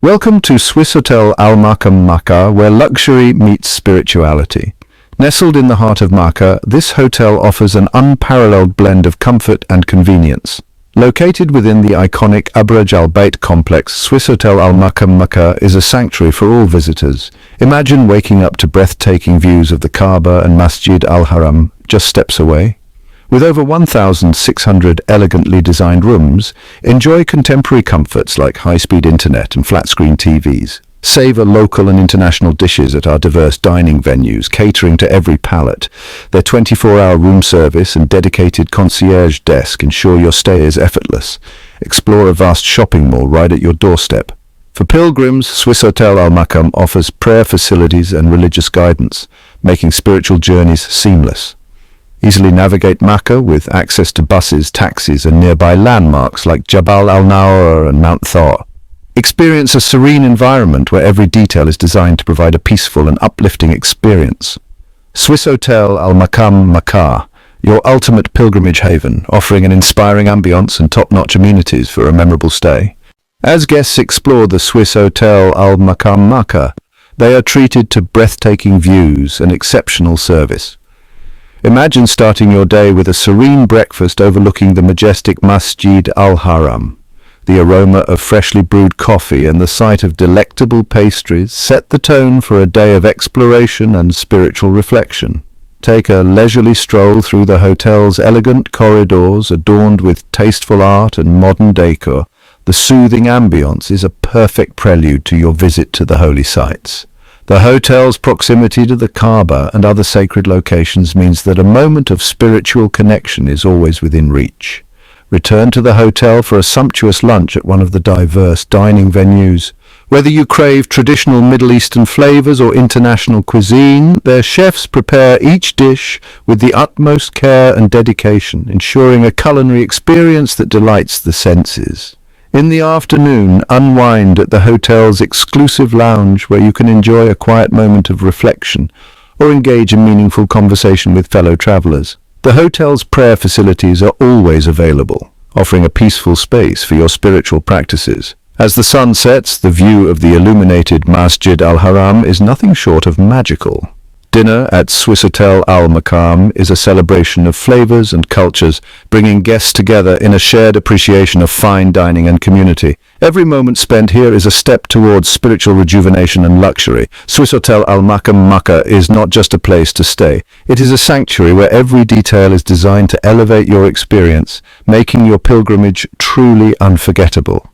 Welcome to Swissôtel Al Maqam Makkah, where luxury meets spirituality. Nestled in the heart of Makkah, this hotel offers an unparalleled blend of comfort and convenience. Located within the iconic Abraj Al Bait complex, Swissôtel Al Maqam Makkah is a sanctuary for all visitors. Imagine waking up to breathtaking views of the Kaaba and Masjid al-Haram just steps away. With over 1,600 elegantly designed rooms, enjoy contemporary comforts like high-speed internet and flat-screen TVs. Savor local and international dishes at our diverse dining venues, catering to every palate. Their 24-hour room service and dedicated concierge desk ensure your stay is effortless. Explore a vast shopping mall right at your doorstep. For pilgrims, Swissôtel Al Maqam offers prayer facilities and religious guidance, making spiritual journeys seamless. Easily navigate Makkah with access to buses, taxis, and nearby landmarks like Jabal al-Nawr and Mount Thor. Experience a serene environment where every detail is designed to provide a peaceful and uplifting experience. Swissôtel Al Maqam Makkah, your ultimate pilgrimage haven, offering an inspiring ambience and top-notch amenities for a memorable stay. As guests explore the Swissôtel Al Maqam Makkah, they are treated to breathtaking views and exceptional service. Imagine starting your day with a serene breakfast overlooking the majestic Masjid al-Haram. The aroma of freshly brewed coffee and the sight of delectable pastries set the tone for a day of exploration and spiritual reflection. Take a leisurely stroll through the hotel's elegant corridors adorned with tasteful art and modern decor. The soothing ambience is a perfect prelude to your visit to the holy sites. The hotel's proximity to the Kaaba and other sacred locations means that a moment of spiritual connection is always within reach. Return to the hotel for a sumptuous lunch at one of the diverse dining venues. Whether you crave traditional Middle Eastern flavors or international cuisine, their chefs prepare each dish with the utmost care and dedication, ensuring a culinary experience that delights the senses. In the afternoon, unwind at the hotel's exclusive lounge where you can enjoy a quiet moment of reflection or engage in meaningful conversation with fellow travelers. The hotel's prayer facilities are always available, offering a peaceful space for your spiritual practices. As the sun sets, the view of the illuminated Masjid al-Haram is nothing short of magical. Dinner at Swissôtel Al Maqam is a celebration of flavors and cultures, bringing guests together in a shared appreciation of fine dining and community. Every moment spent here is a step towards spiritual rejuvenation and luxury. Swissôtel Al Maqam Makkah is not just a place to stay. It is a sanctuary where every detail is designed to elevate your experience, making your pilgrimage truly unforgettable.